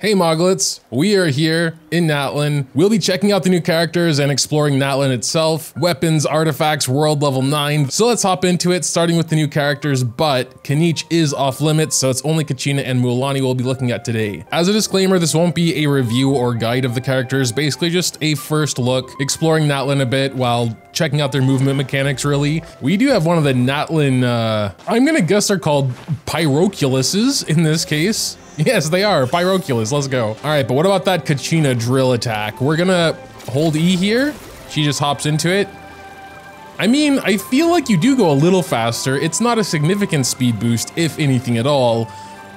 Hey Moglets, we are here in Natlan. We'll be checking out the new characters and exploring Natlan itself, weapons, artifacts, world level 9. So let's hop into it, starting with the new characters, but Kniech is off limits, so it's only Kachina and Mualani we'll be looking at today. As a disclaimer, this won't be a review or guide of the characters, basically just a first look, exploring Natlan a bit while checking out their movement mechanics really. We do have one of the Natlan, I'm gonna guess they're called Pyroculuses in this case. Yes, they are, Pyroculus, let's go. All right, but what about that Kachina drill attack? We're gonna hold E here. She just hops into it. I mean, I feel like you do go a little faster. It's not a significant speed boost, if anything at all,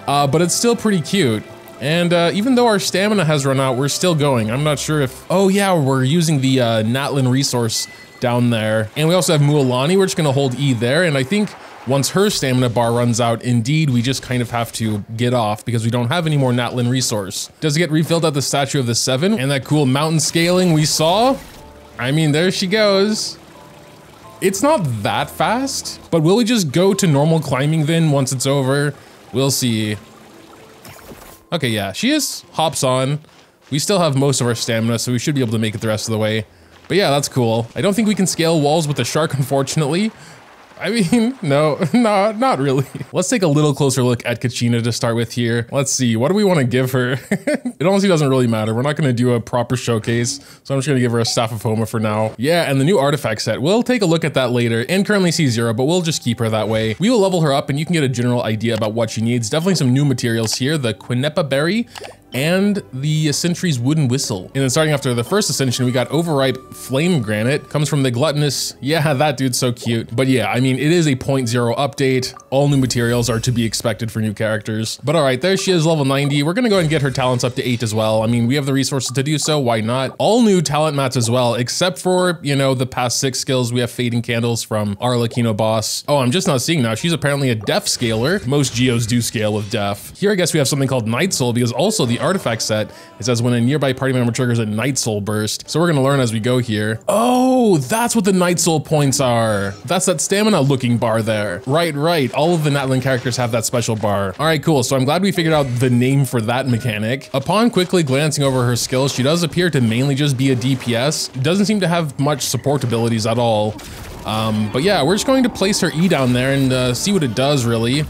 but it's still pretty cute. And even though our stamina has run out, we're still going. I'm not sure if, oh yeah, we're using the Natlan resource down there. And we also have Mualani, we're just gonna hold E there, and I think once her stamina bar runs out, indeed, we just kind of have to get off because we don't have any more Natlan resource. Does it get refilled at the Statue of the Seven? And that cool mountain scaling we saw? I mean, there she goes. It's not that fast, but will we just go to normal climbing then once it's over? We'll see. Okay, yeah, she just hops on. We still have most of our stamina, so we should be able to make it the rest of the way. But yeah, that's cool. I don't think we can scale walls with the shark, unfortunately. I mean, no, not really. Let's take a little closer look at Kachina to start with here. Let's see, what do we want to give her? It honestly doesn't really matter. We're not going to do a proper showcase, so I'm just going to give her a Staff of Homa for now. Yeah, and the new artifact set, we'll take a look at that later, and currently C0, but we'll just keep her that way. We will level her up and you can get a general idea about what she needs. Definitely some new materials here, the Quinepa Berry, and the Sentry's Wooden Whistle. And then starting after the first ascension, we got Overripe Flame Granite. Comes from the Gluttonous. Yeah, that dude's so cute. But yeah, I mean, it is a 0.0 update. All new materials are to be expected for new characters. But all right, there she is, level 90. We're gonna go ahead and get her talents up to 8 as well. I mean, we have the resources to do so, why not? All new talent mats as well, except for, you know, the past 6 skills. We have Fading Candles from our Lakino boss. Oh, I'm just not seeing now. She's apparently a Deaf scaler. Most Geos do scale with Deaf. Here, I guess we have something called Night Soul because also the artifact set, it says when a nearby party member triggers a Night Soul burst. So we're gonna learn as we go here. Oh, that's what the Night Soul points are. That's that stamina looking bar there. Right. All of the Natlan characters have that special bar. All right, cool. So I'm glad we figured out the name for that mechanic. Upon quickly glancing over her skills, she does appear to mainly just be a DPS. Doesn't seem to have much support abilities at all. But yeah, we're just going to place her E down there and see what it does really.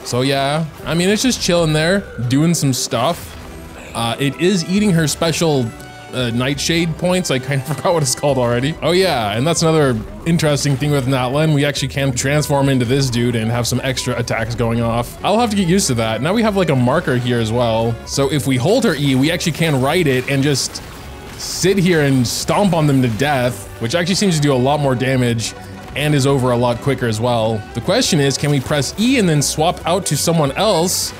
So yeah, I mean, it's just chilling there, doing some stuff. It is eating her special Nightshade points. I kind of forgot what it's called already. Oh yeah, and that's another interesting thing with Natlan. We actually can transform into this dude and have some extra attacks going off. I'll have to get used to that. Now we have like a marker here as well. So if we hold her E, we actually can ride it and just sit here and stomp on them to death, which actually seems to do a lot more damage and is over a lot quicker as well. The question is, can we press E and then swap out to someone else?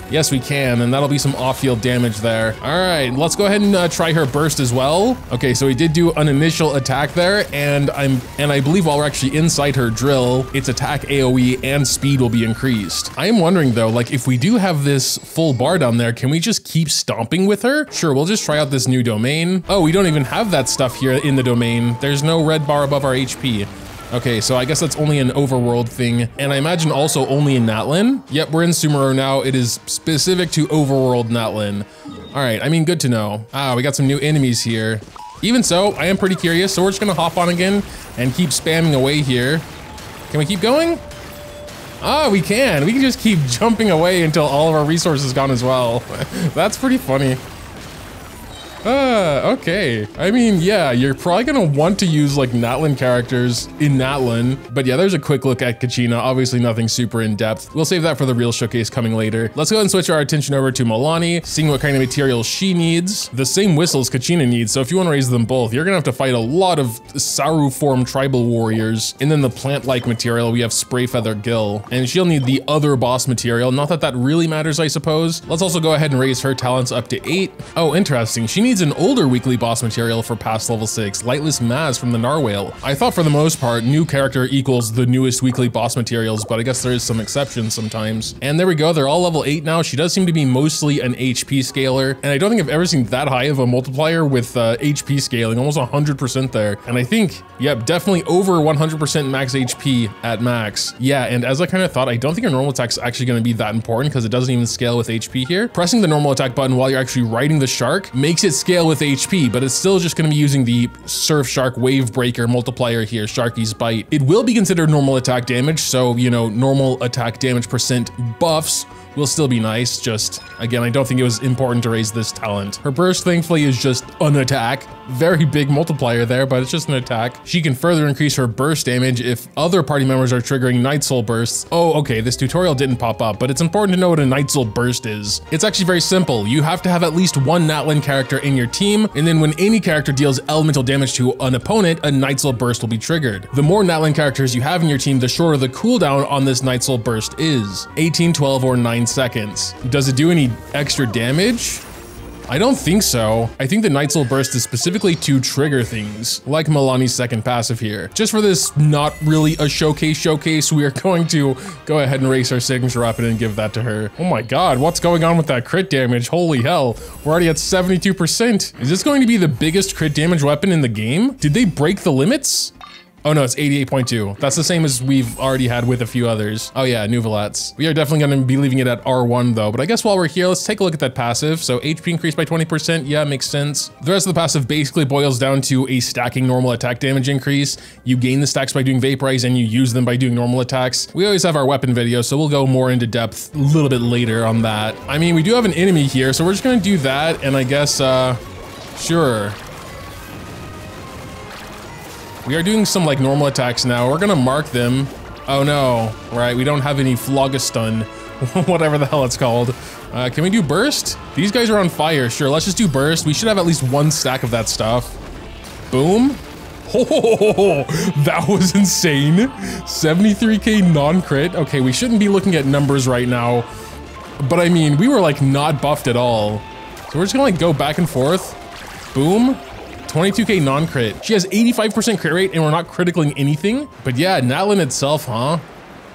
Yes, we can, and that'll be some off-field damage there. All right, let's go ahead and try her burst as well. Okay, so we did do an initial attack there, and I believe while we're actually inside her drill, its attack AoE and speed will be increased. I am wondering though, like if we do have this full bar down there, can we just keep stomping with her? Sure, we'll just try out this new domain. Oh, we don't even have that stuff here in the domain. There's no red bar above our HP. Okay, so I guess that's only an overworld thing, and I imagine also only in Natlan. Yep, we're in Sumeru now. It is specific to overworld Natlan. All right, I mean, good to know. Ah, we got some new enemies here. Even so, I am pretty curious, so we're just gonna hop on again and keep spamming away here. Can we keep going? Ah, we can. We can just keep jumping away until all of our resources gone as well. That's pretty funny. Okay. I mean, yeah, you're probably gonna want to use like Natlan characters in Natlan, but yeah, there's a quick look at Kachina. Obviously nothing super in depth. We'll save that for the real showcase coming later. Let's go ahead and switch our attention over to Mualani, seeing what kind of materials she needs. The same whistles Kachina needs, so if you want to raise them both, you're gonna have to fight a lot of Saru form tribal warriors. And then the plant-like material, we have Spray Feather Gill, and she'll need the other boss material. Not that that really matters, I suppose. Let's also go ahead and raise her talents up to 8. Oh, interesting. She needs needs an older weekly boss material for past level 6, Lightless Maz from the Narwhale. I thought for the most part, new character equals the newest weekly boss materials, but I guess there is some exceptions sometimes. And there we go, they're all level 8 now. She does seem to be mostly an HP scaler, and I don't think I've ever seen that high of a multiplier with HP scaling, almost 100% there. And I think, yep, definitely over 100% max HP at max. Yeah, and as I kind of thought, I don't think her normal attack's actually going to be that important because it doesn't even scale with HP here. Pressing the normal attack button while you're actually riding the shark makes it scale with HP, but it's still just going to be using the Surf Shark Wave Breaker multiplier here, Sharky's Bite. It will be considered normal attack damage, so, you know, normal attack damage percent buffs will still be nice. Just, again, I don't think it was important to raise this talent. Her burst, thankfully, is just an attack. Very big multiplier there, but it's just an attack. She can further increase her burst damage if other party members are triggering Night Soul bursts. Oh, okay, this tutorial didn't pop up, but it's important to know what a Night Soul burst is. It's actually very simple. You have to have at least one Natlan character in your team, and then when any character deals elemental damage to an opponent, a Night Soul burst will be triggered. The more Natlan characters you have in your team, the shorter the cooldown on this Night Soul burst is. 18, 12, or 9 seconds. Does it do any extra damage? I don't think so. I think the Night Soul burst is specifically to trigger things, like Milani's second passive here. Just for this not really a showcase, we are going to go ahead and race our signature weapon and give that to her. Oh my god, what's going on with that crit damage? Holy hell, we're already at 72%. Is this going to be the biggest crit damage weapon in the game? Did they break the limits? Oh no, it's 88.2. That's the same as we've already had with a few others. Oh yeah, Nuvolats. We are definitely gonna be leaving it at R1 though, but I guess while we're here, let's take a look at that passive. So HP increased by 20%, yeah, makes sense. The rest of the passive basically boils down to a stacking normal attack damage increase. You gain the stacks by doing Vaporize and you use them by doing normal attacks. We always have our weapon video, so we'll go more into depth a little bit later on that. I mean, we do have an enemy here, so we're just gonna do that, and I guess, sure. We are doing some like normal attacks now. We're gonna mark them. Oh no, right, we don't have any Phlogiston, whatever the hell it's called. Can we do burst? These guys are on fire, sure, let's just do burst. We should have at least one stack of that stuff. Boom. Oh, that was insane. 73k non-crit. Okay, we shouldn't be looking at numbers right now, but I mean, we were like not buffed at all. So we're just gonna like go back and forth. Boom. 22k non-crit. She has 85% crit rate and we're not critically anything. But yeah, Natlan itself, huh?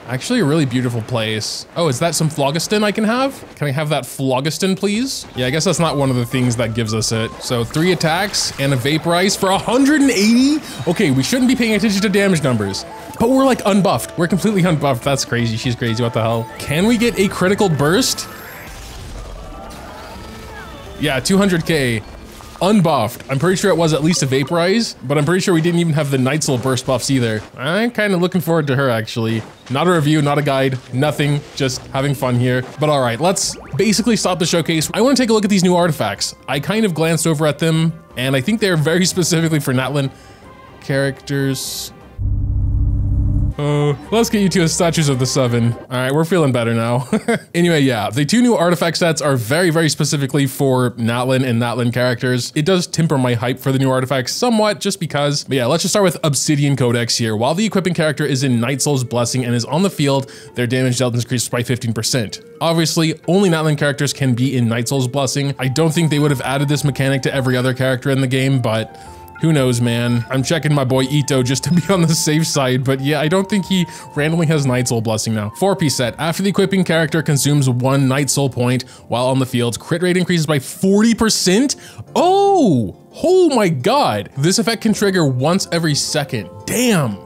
Actually a really beautiful place. Oh, is that some Phlogiston I can have? Can I have that Phlogiston, please? Yeah, I guess that's not one of the things that gives us it. So 3 attacks and a Vaporize for 180? Okay, we shouldn't be paying attention to damage numbers, but we're like unbuffed. We're completely unbuffed. That's crazy. She's crazy. What the hell? Can we get a critical burst? Yeah, 200k. Unbuffed. I'm pretty sure it was at least a Vaporize, but I'm pretty sure we didn't even have the Night Soul burst buffs either. I'm kind of looking forward to her actually. Not a review, not a guide, nothing, just having fun here. But all right, let's basically stop the showcase. I want to take a look at these new artifacts. I kind of glanced over at them and I think they're very specifically for Natlan characters. Let's get you to a Statues of the Seven. All right, we're feeling better now. Anyway, yeah, the 2 new artifact sets are very, very specifically for Natlan and Natlan characters. It does temper my hype for the new artifacts somewhat just because, but yeah, let's just start with Obsidian Codex here. While the equipping character is in Night Soul's Blessing and is on the field, their damage dealt increases by 15%. Obviously, only Natlan characters can be in Night Soul's Blessing. I don't think they would have added this mechanic to every other character in the game, but who knows, man? I'm checking my boy Ito just to be on the safe side, but yeah, I don't think he randomly has Night Soul Blessing now. 4-piece set. After the equipping character consumes 1 Night Soul point while on the field, crit rate increases by 40%? Oh my god. This effect can trigger once every second. Damn.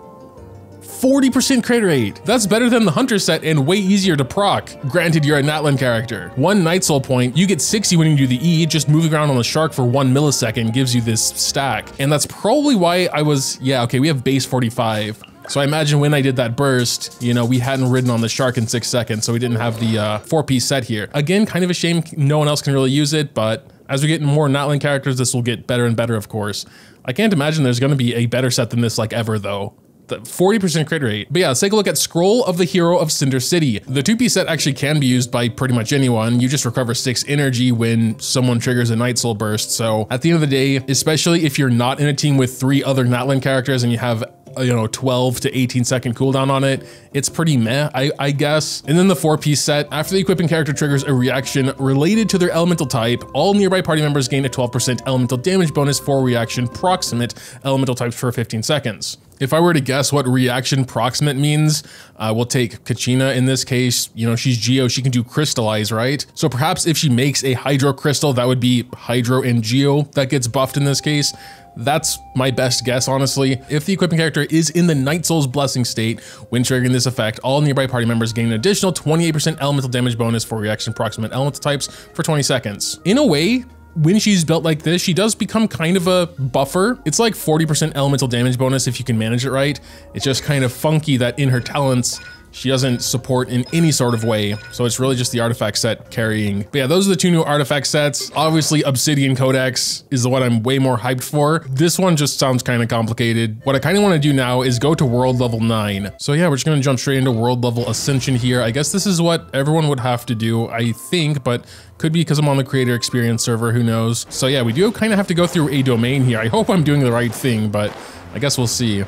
40% crit rate. That's better than the Hunter set and way easier to proc. Granted, you're a Natlan character. 1 Night Soul point, you get 60 when you do the E, just moving around on the shark for 1 millisecond gives you this stack. And that's probably why I was, yeah, okay, we have base 45. So I imagine when I did that burst, you know, we hadn't ridden on the shark in 6 seconds, so we didn't have the 4-piece set here. Again, kind of a shame no one else can really use it, but as we get more Natlan characters, this will get better and better, of course. I can't imagine there's gonna be a better set than this like ever though. The 40% crit rate. But yeah, let's take a look at Scroll of the Hero of Cinder City. The 2-piece set actually can be used by pretty much anyone. You just recover 6 energy when someone triggers a Night Soul burst. So at the end of the day, especially if you're not in a team with 3 other Natlan characters and you have 12 to 18-second cooldown on it. It's pretty meh, I guess. And then the 4-piece set. After the equipping character triggers a reaction related to their elemental type, all nearby party members gain a 12% elemental damage bonus for reaction proximate elemental types for 15 seconds. If I were to guess what reaction proximate means, we'll take Kachina in this case. She's Geo, she can do crystallize, right? So perhaps if she makes a hydro crystal, that would be hydro and Geo that gets buffed in this case. That's my best guess, honestly. If the equipping character is in the Night Soul's Blessing state, when triggering this effect, all nearby party members gain an additional 28% elemental damage bonus for reaction proximate elemental types for 20 seconds. In a way, when she's built like this, she does become kind of a buffer. It's like 40% elemental damage bonus if you can manage it right. It's just kind of funky that in her talents, she doesn't support in any sort of way. So it's really just the artifact set carrying. But yeah, those are the two new artifact sets. Obviously, Obsidian Codex is the one I'm way more hyped for. This one just sounds kind of complicated. What I kind of want to do now is go to world level 9. So yeah, we're just going to jump straight into world level Ascension here. I guess this is what everyone would have to do, I think, but could be because I'm on the creator experience server, who knows. So yeah, we do kind of have to go through a domain here. I hope I'm doing the right thing, but I guess we'll see.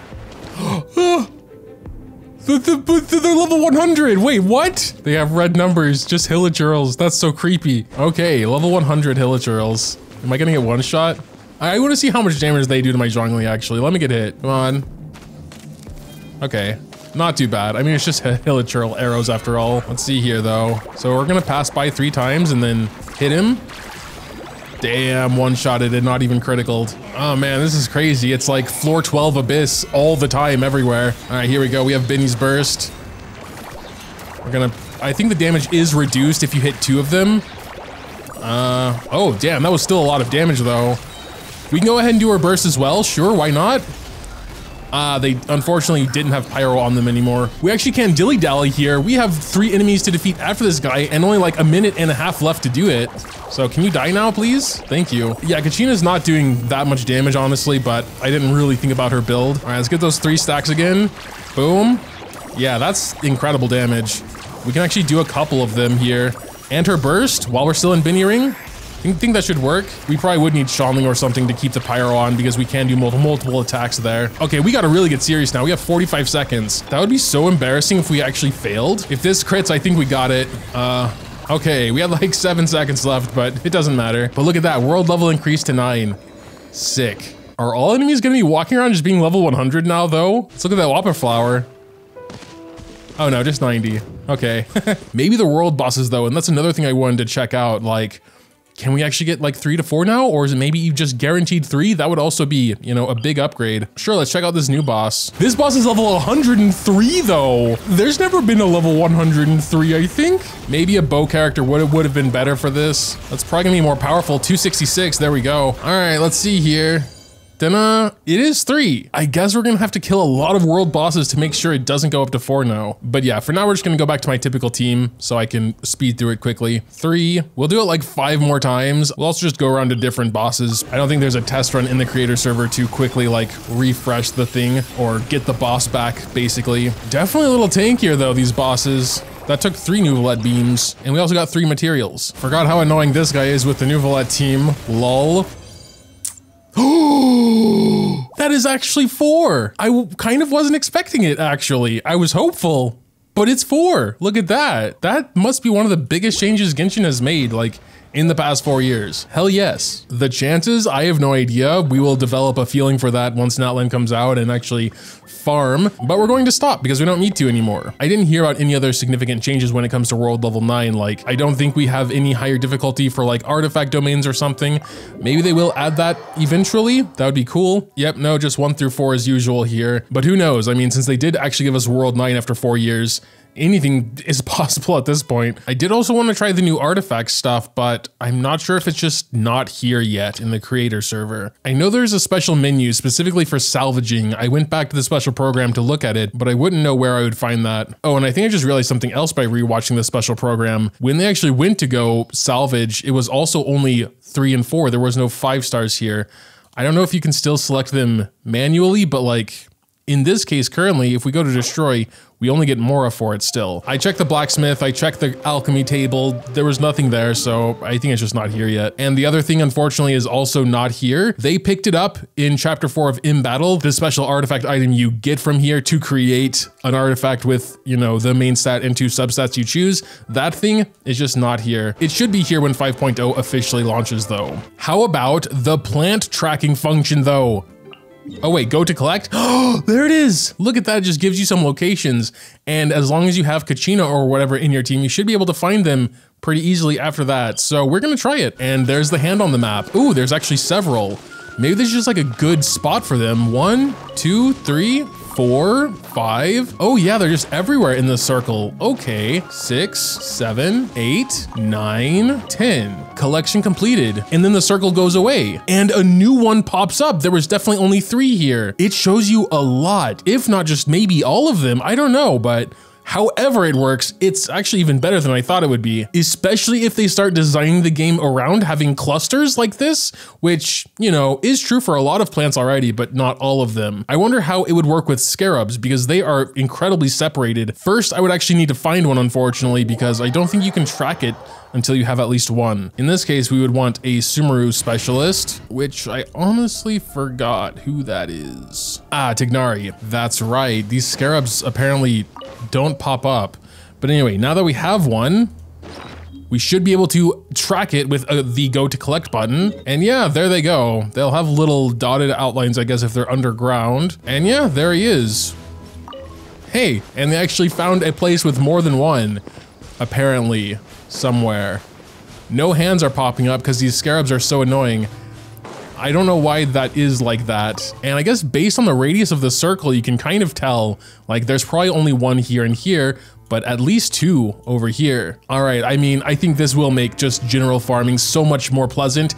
They're level 100. Wait, what? They have red numbers, just Hilichurls. That's so creepy. Okay, level 100 Hilichurls. Am I gonna get one shot? I want to see how much damage they do to my Zhongli, actually. Let me get hit. Come on. Okay, not too bad. I mean, it's just Hilichurl arrows after all. Let's see here, though. So we're gonna pass by 3 times and then hit him. Damn, one-shotted it, not even criticaled. Oh man, this is crazy. It's like floor 12 Abyss all the time, everywhere. All right, here we go. We have Binny's Burst. I think the damage is reduced if you hit 2 of them. Oh damn, that was still a lot of damage though. We can go ahead and do our burst as well. Sure, why not? They unfortunately didn't have pyro on them anymore. We actually can't dilly-dally here. We have 3 enemies to defeat after this guy and only like a minute and a half left to do it. So can you die now, please? Thank you. Yeah, Kachina's not doing that much damage, honestly, but I didn't really think about her build. All right, let's get those 3 stacks again. Boom. Yeah, that's incredible damage. We can actually do a couple of them here. And her burst while we're still in Binny Ring. I think that should work. We probably would need Shanling or something to keep the pyro on because we can do multiple attacks there. Okay, we gotta really get serious now. We have 45 seconds. That would be so embarrassing if we actually failed. If this crits, I think we got it. Okay, we have like 7 seconds left, but it doesn't matter. But look at that, world level increased to 9. Sick. Are all enemies gonna be walking around just being level 100 now though? Let's look at that Whopper Flower. Oh no, just 90. Okay. Maybe the world bosses though, and that's another thing I wanted to check out, like, can we actually get like 3 to 4 now? Or is it maybe just guaranteed 3? That would also be, a big upgrade. Sure, let's check out this new boss. This boss is level 103 though. There's never been a level 103, I think. Maybe a bow character would have been better for this. That's probably gonna be more powerful. 266, there we go. All right, let's see here. Then it is 3. I guess we're gonna have to kill a lot of world bosses to make sure it doesn't go up to 4 now. But yeah, for now we're just gonna go back to my typical team so I can speed through it quickly. 3, we'll do it like 5 more times. We'll also just go around to different bosses. I don't think there's a test run in the creator server to quickly like refresh the thing or get the boss back, basically. Definitely a little tankier though, these bosses. That took 3 Nuvolette beams, and we also got 3 materials. Forgot how annoying this guy is with the Nuvolette team, lol. That is actually 4. I kind of wasn't expecting it, actually. I was hopeful, but it's 4. Look at that. That must be one of the biggest changes Genshin has made, like, in the past 4 years. Hell yes. The chances, I have no idea. We will develop a feeling for that once Natlan comes out and actually farm, but we're going to stop because we don't need to anymore. I didn't hear about any other significant changes when it comes to world level 9. Like, I don't think we have any higher difficulty for like artifact domains or something. Maybe they will add that eventually. That would be cool. Yep, no, just 1 through 4 as usual here. But who knows? I mean, since they did actually give us world 9 after 4 years, anything is possible at this point. I did also want to try the new artifact stuff, but I'm not sure if it's just not here yet in the creator server. I know there's a special menu specifically for salvaging. I went back to the special program to look at it, but I wouldn't know where I would find that. Oh, and I think I just realized something else by rewatching the special program. When they actually went to go salvage, it was also only 3 and 4. There was no 5 stars here. I don't know if you can still select them manually, but like, in this case, currently, if we go to destroy, we only get Mora for it still. I checked the blacksmith, I checked the alchemy table, there was nothing there, so I think it's just not here yet. And the other thing, unfortunately, is also not here. They picked it up in chapter 4 of In Battle, the special artifact item you get from here to create an artifact with, you know, the main stat and 2 substats you choose. That thing is just not here. It should be here when 5.0 officially launches though. How about the plant tracking function though? Oh wait, go to collect? Oh, there it is. Look at that, it just gives you some locations. And as long as you have Kachina or whatever in your team, you should be able to find them pretty easily after that. So we're gonna try it. And there's the hand on the map. Ooh, there's actually several. Maybe this is just like a good spot for them. 1, 2, 3, 4, 5. Oh yeah, they're just everywhere in the circle. Okay, 6, 7, 8, 9, 10. Collection completed. And then the circle goes away and a new one pops up. There was definitely only 3 here. It shows you a lot, if not just maybe all of them. I don't know, but however it works, it's actually even better than I thought it would be, especially if they start designing the game around having clusters like this, which, you know, is true for a lot of plants already, but not all of them. I wonder how it would work with scarabs because they are incredibly separated. First, I would actually need to find one, unfortunately, because I don't think you can track it until you have at least one. In this case, we would want a Sumeru specialist, which I honestly forgot who that is. Ah, Tignari, that's right. These scarabs apparently don't pop up. But anyway, now that we have one, we should be able to track it with the go to collect button. And yeah, there they go. They'll have little dotted outlines, I guess, if they're underground. And yeah, there he is. Hey, and they actually found a place with more than one, apparently, somewhere. No hands are popping up because these scarabs are so annoying. I don't know why that is like that. And I guess based on the radius of the circle, you can kind of tell, like there's probably only one here and here, but at least 2 over here. All right, I mean, I think this will make just general farming so much more pleasant.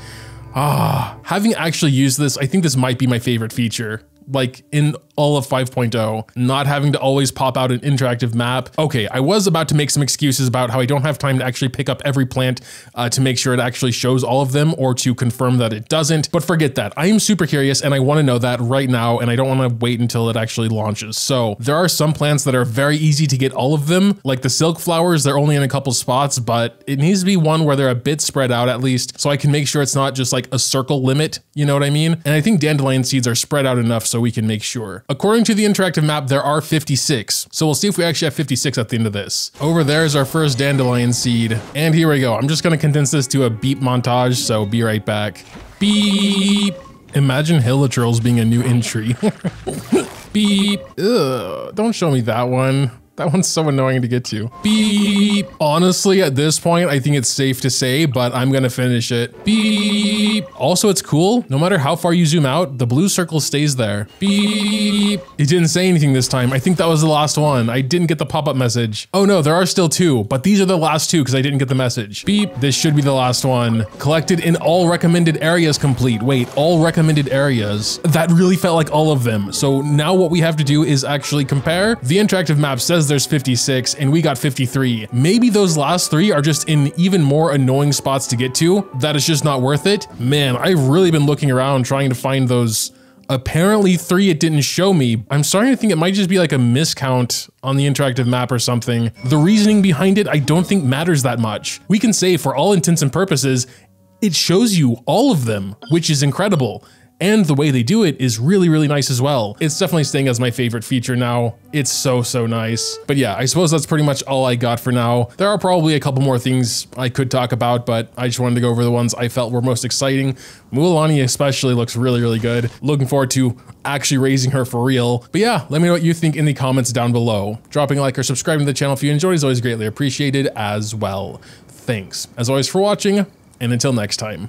Having actually used this, I think this might be my favorite feature. Like in all of 5.0, not having to always pop out an interactive map. Okay, I was about to make some excuses about how I don't have time to actually pick up every plant to make sure it actually shows all of them or to confirm that it doesn't, but forget that. I am super curious and I want to know that right now and I don't want to wait until it actually launches. So there are some plants that are very easy to get all of them, like the silk flowers, they're only in a couple spots, but it needs to be one where they're a bit spread out at least so I can make sure it's not just like a circle limit, you know what I mean? And I think dandelion seeds are spread out enough so we can make sure. According to the interactive map, there are 56. So we'll see if we actually have 56 at the end of this. Over there is our first dandelion seed. And here we go. I'm just gonna condense this to a beep montage, so be right back. Beep. Imagine hilichurls being a new entry. Beep. Ugh, don't show me that one. That one's so annoying to get to. Beep. Honestly, at this point, I think it's safe to say, but I'm gonna finish it. Beep. Also, it's cool. No matter how far you zoom out, the blue circle stays there. Beep. It didn't say anything this time. I think that was the last one. I didn't get the pop-up message. Oh no, there are still 2, but these are the last 2 because I didn't get the message. Beep. This should be the last one. Collected in all recommended areas complete. Wait, all recommended areas? That really felt like all of them. So now what we have to do is actually compare. The interactive map says there's 56 and we got 53. Maybe those last 3 are just in even more annoying spots to get to, that it's just not worth it. Man, I've really been looking around trying to find those. Apparently 3 it didn't show me. I'm starting to think it might just be like a miscount on the interactive map or something. The reasoning behind it I don't think matters that much. We can say for all intents and purposes, it shows you all of them, which is incredible. And the way they do it is really, really nice as well. It's definitely staying as my favorite feature now. It's so, so nice. But yeah, I suppose that's pretty much all I got for now. There are probably a couple more things I could talk about, but I just wanted to go over the ones I felt were most exciting. Mualani especially looks really, really good. Looking forward to actually raising her for real. But yeah, let me know what you think in the comments down below. Dropping a like or subscribing to the channel if you enjoyed is always greatly appreciated as well. Thanks, as always, for watching, and until next time.